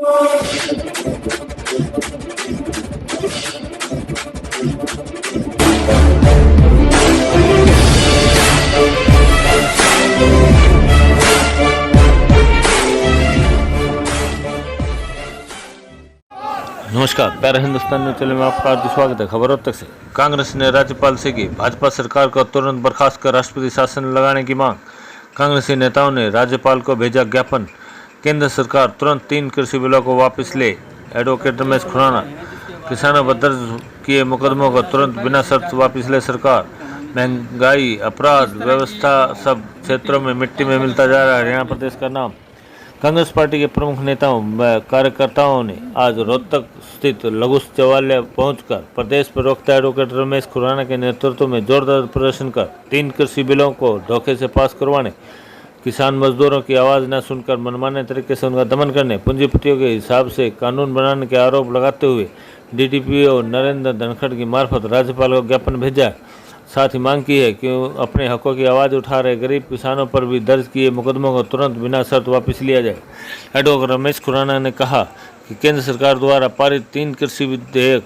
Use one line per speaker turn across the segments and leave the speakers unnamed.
नमस्कार, प्यारे Hindustan news channel में आपका हार्दिक स्वागत है। खबरों तक से कांग्रेस ने राज्यपाल से की भाजपा सरकार को तुरंत बर्खास्त कर राष्ट्रपति शासन लगाने की मांग। कांग्रेसी नेताओं ने राज्यपाल को भेजा ज्ञापन। केंद्र सरकार तुरंत 3 कृषि बिलों को वापस ले। एडवोकेट रमेश खुराना। किसानों पर दर्ज किए मुकदमों को तुरंत बिना शर्त वापस ले सरकार। महंगाई, अपराध, व्यवस्था सब क्षेत्रों में मिट्टी में मिलता जा रहा है हरियाणा प्रदेश का नाम। कांग्रेस पार्टी के प्रमुख नेताओं व कार्यकर्ताओं ने आज रोहतक स्थित लघु सचिवालय पहुंचकर प्रदेश प्रवक्ता एडवोकेट रमेश खुराना के नेतृत्व में जोरदार प्रदर्शन कर 3 कृषि बिलों को धोखे से पास करवाने, किसान मजदूरों की आवाज़ न सुनकर मनमाने तरीके से उनका दमन करने, पूंजीपतियों के हिसाब से कानून बनाने के आरोप लगाते हुए डीटीपीओ नरेंद्र धनखड़ की मार्फत राज्यपाल को ज्ञापन भेजा। साथ ही मांग की है कि अपने हकों की आवाज़ उठा रहे गरीब किसानों पर भी दर्ज किए मुकदमों को तुरंत बिना शर्त वापस लिया जाए। एडवोकेट रमेश खुराना ने कहा कि केंद्र सरकार द्वारा पारित 3 कृषि विधेयक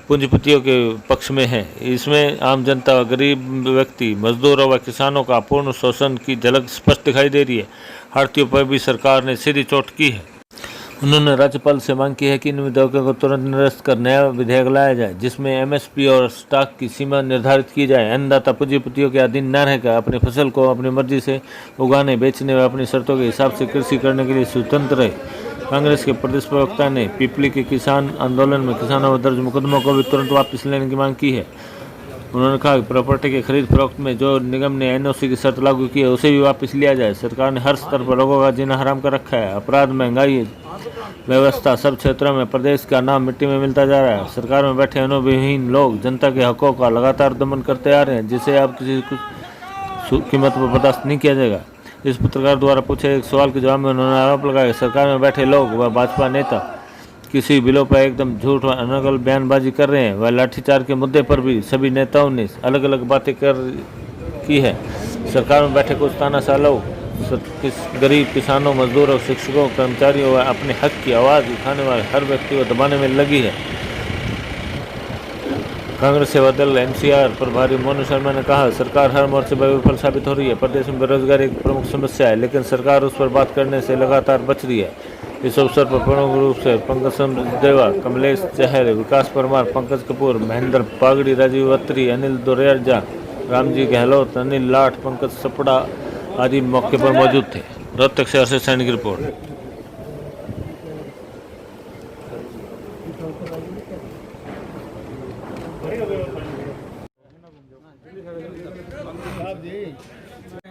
पूंजीपतियों के पक्ष में है। इसमें आम जनता, गरीब व्यक्ति, मजदूरों व किसानों का पूर्ण शोषण की झलक स्पष्ट दिखाई दे रही है। भारतीयों पर भी सरकार ने सीधी चोट की है। उन्होंने राज्यपाल से मांग की है कि इन विधेयकों को तुरंत निरस्त कर नया विधेयक लाया जाए, जिसमें एमएसपी और स्टॉक की सीमा निर्धारित की जाए। अन्नदाता पूंजीपतियों के अधीन न रहकर अपनी फसल को अपनी मर्जी से उगाने, बेचने व अपनी शर्तों के हिसाब से कृषि करने के लिए स्वतंत्र रहे। कांग्रेस के प्रदेश प्रवक्ता ने पिपली के किसान आंदोलन में किसानों पर दर्ज मुकदमों को भी तुरंत वापस लेने की मांग की है। उन्होंने कहा कि प्रॉपर्टी के खरीद फरोख्त में जो निगम ने एनओसी की शर्त लागू की है उसे भी वापस लिया जाए। सरकार ने हर स्तर पर लोगों का जीना हराम कर रखा है। अपराध, महंगाई, व्यवस्था सब क्षेत्रों में प्रदेश का नाम मिट्टी में मिलता जा रहा है। सरकार में बैठे अनुभवहीन लोग जनता के हकों का लगातार दमन करते आ रहे हैं, जिसे अब किसी कीमत पर बर्दाश्त नहीं किया जाएगा। इस पत्रकार द्वारा पूछे एक सवाल के जवाब में उन्होंने आरोप लगाया कि सरकार में बैठे लोग व भाजपा नेता किसी बिलों पर एकदम झूठ व अनगल बयानबाजी कर रहे हैं। वह लाठीचार्ज के मुद्दे पर भी सभी नेताओं ने अलग अलग बातें की है। सरकार में बैठे कुछ तानाशाह लोग गरीब किसानों, मजदूरों, शिक्षकों, कर्मचारियों व अपने हक की आवाज़ उठाने वाले हर व्यक्ति को दबाने में लगी है। कांग्रेस सेवा दल एनसीआर प्रभारी मोनू शर्मा ने कहा, सरकार हर मोर्चे पर विफल साबित हो रही है। प्रदेश में बेरोजगारी एक प्रमुख समस्या है, लेकिन सरकार उस पर बात करने से लगातार बच रही है। इस अवसर पर प्रमुख रूप से पंकज देवा, कमलेश चहल, विकास परमार, पंकज कपूर, महेंद्र पागड़ी, राजीव अत्री, अनिल दुरेजा, रामजी गहलोत, अनिल लाठ, पंकज सपड़ा आदि मौके पर मौजूद थे। रोहतक से अर्षद सैनी की रिपोर्ट।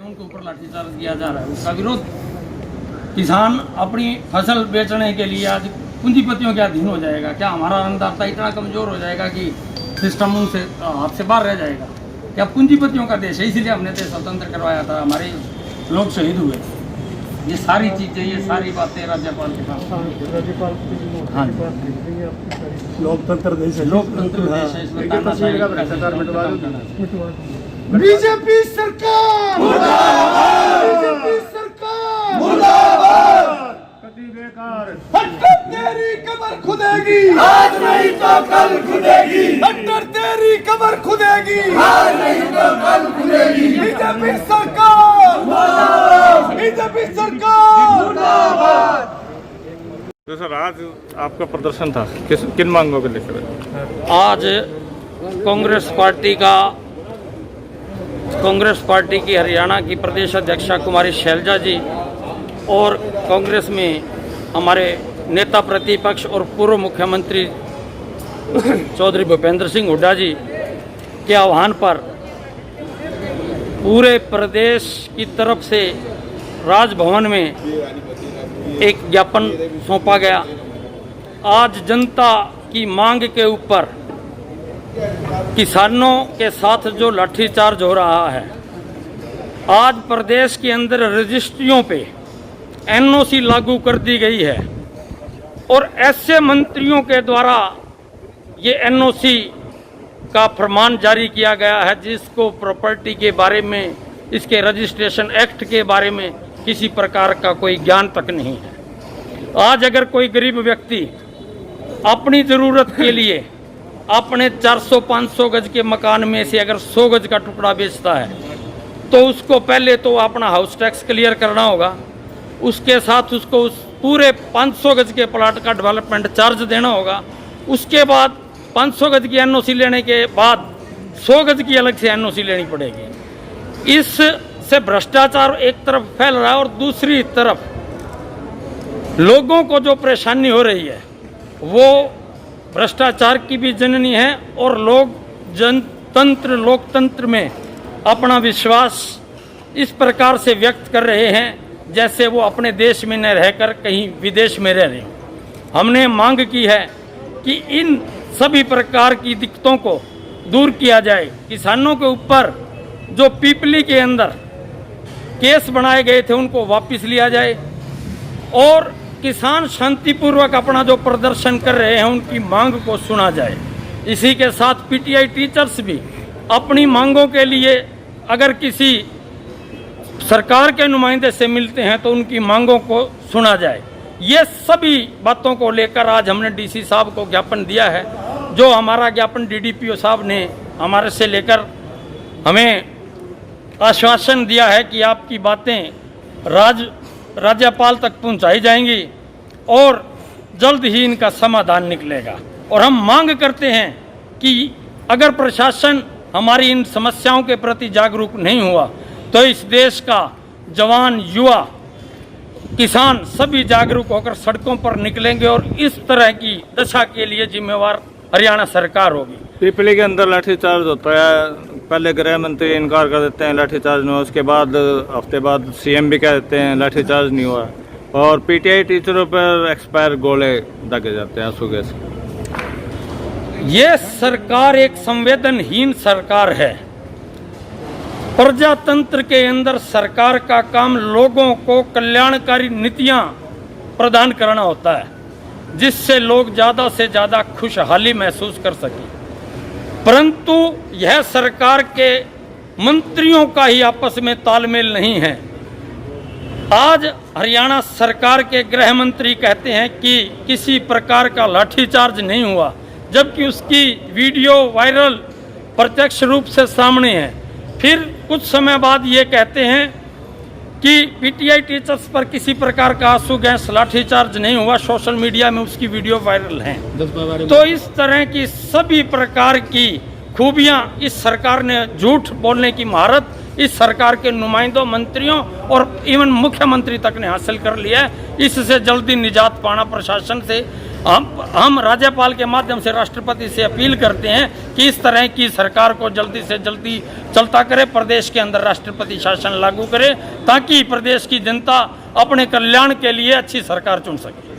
उनके ऊपर लाठीचार्ज किया जा रहा है, उसका विरोध। किसान अपनी फसल बेचने के लिए आज पूंजीपतियों के अधीन हो जाएगा। क्या हमारा अन्नदाता इतना कमजोर हो जाएगा कि सिस्टम उनसे हाथ से बाहर रह जाएगा? क्या पूंजीपतियों का देश है, इसीलिए हमने देश स्वतंत्र करवाया था, हमारे लोग शहीद हुए। ये सारी चीजें, ये सारी बातें राज्यपाल के पास। हाँ, लोकतंत्र देश है, लोकतंत्र देश है, इसमें
बीजेपी सरकार मुर्दाबाद, बीजेपी सरकार मुर्दाबाद। कभी बेकार हट्टर तेरी कमर खुदेगी, आज नहीं तो कल खुदेगी। हट्टर तेरी कमर खुदेगी, आज नहीं तो कल खुदेगी। बीजेपी सरकार मुर्दाबाद, बीजेपी सरकार मुर्दाबाद।
तो सर, आज आपका प्रदर्शन था, किन मांगों को लेकर?
आज कांग्रेस पार्टी की हरियाणा की प्रदेश अध्यक्षा कुमारी शैलजा जी और कांग्रेस में हमारे नेता प्रतिपक्ष और पूर्व मुख्यमंत्री चौधरी भूपेंद्र सिंह हुड्डा जी के आह्वान पर पूरे प्रदेश की तरफ से राजभवन में एक ज्ञापन सौंपा गया। आज जनता की मांग के ऊपर किसानों के साथ जो लाठीचार्ज हो रहा है, आज प्रदेश के अंदर रजिस्ट्रियों पे एनओसी लागू कर दी गई है और ऐसे मंत्रियों के द्वारा ये एनओसी का फरमान जारी किया गया है जिसको प्रॉपर्टी के बारे में, इसके रजिस्ट्रेशन एक्ट के बारे में किसी प्रकार का कोई ज्ञान तक नहीं है। आज अगर कोई गरीब व्यक्ति अपनी ज़रूरत के लिए अपने 400-500 गज के मकान में से अगर 100 गज का टुकड़ा बेचता है तो उसको पहले तो अपना हाउस टैक्स क्लियर करना होगा, उसके साथ उसको उस पूरे 500 गज के प्लाट का डेवलपमेंट चार्ज देना होगा, उसके बाद 500 गज की एनओसी लेने के बाद 100 गज की अलग से एनओसी लेनी पड़ेगी। इससे भ्रष्टाचार एक तरफ फैल रहा है और दूसरी तरफ लोगों को जो परेशानी हो रही है वो भ्रष्टाचार की भी जननी है और लोग जनतंत्र लोकतंत्र में अपना विश्वास इस प्रकार से व्यक्त कर रहे हैं जैसे वो अपने देश में न रहकर कहीं विदेश में रह रहे हों। हमने मांग की है कि इन सभी प्रकार की दिक्कतों को दूर किया जाए। किसानों के ऊपर जो पीपली के अंदर केस बनाए गए थे उनको वापस लिया जाए और किसान शांतिपूर्वक अपना जो प्रदर्शन कर रहे हैं उनकी मांग को सुना जाए। इसी के साथ पीटीआई टीचर्स भी अपनी मांगों के लिए अगर किसी सरकार के नुमाइंदे से मिलते हैं तो उनकी मांगों को सुना जाए। ये सभी बातों को लेकर आज हमने डीसी साहब को ज्ञापन दिया है। जो हमारा ज्ञापन डीडीपीओ साहब ने हमारे से लेकर हमें आश्वासन दिया है कि आपकी बातें राज्यपाल तक पहुंचाई जाएंगी और जल्द ही इनका समाधान निकलेगा। और हम मांग करते हैं कि अगर प्रशासन हमारी इन समस्याओं के प्रति जागरूक नहीं हुआ तो इस देश का जवान युवा किसान सभी जागरूक होकर सड़कों पर निकलेंगे और इस तरह की दशा के लिए जिम्मेवार हरियाणा सरकार होगी।
पीपली के अंदर लाठीचार्ज होता है, पहले गृह मंत्री इनकार कर देते हैं लाठीचार्ज नहीं हुआ, उसके बाद हफ्ते बाद सीएम भी कह देते हैं लाठीचार्ज नहीं हुआ और पीटीआई टीचरों पर एक्सपायर गोले दागे जाते हैं आंसू गैस।
ये सरकार एक संवेदनहीन सरकार है। प्रजातंत्र के अंदर सरकार का काम लोगों को कल्याणकारी नीतियां प्रदान करना होता है जिससे लोग ज़्यादा से ज़्यादा खुशहाली महसूस कर सकें, परंतु यह सरकार के मंत्रियों का ही आपस में तालमेल नहीं है। आज हरियाणा सरकार के गृह मंत्री कहते हैं कि किसी प्रकार का लाठीचार्ज नहीं हुआ, जबकि उसकी वीडियो वायरल प्रत्यक्ष रूप से सामने है। फिर कुछ समय बाद ये कहते हैं कि पीटीआई टीचर्स पर किसी प्रकार का आंसू गैस लाठीचार्ज नहीं हुआ, सोशल मीडिया में उसकी वीडियो वायरल है। तो इस तरह की सभी प्रकार की खूबियां इस सरकार ने झूठ बोलने की महारत इस सरकार के नुमाइंदों मंत्रियों और इवन मुख्यमंत्री तक ने हासिल कर लिया है। इससे जल्दी निजात पाना प्रशासन से हम राज्यपाल के माध्यम से राष्ट्रपति से अपील करते हैं कि इस तरह की सरकार को जल्दी से जल्दी चलता करे, प्रदेश के अंदर राष्ट्रपति शासन लागू करे ताकि प्रदेश की जनता अपने कल्याण के लिए अच्छी सरकार चुन सके।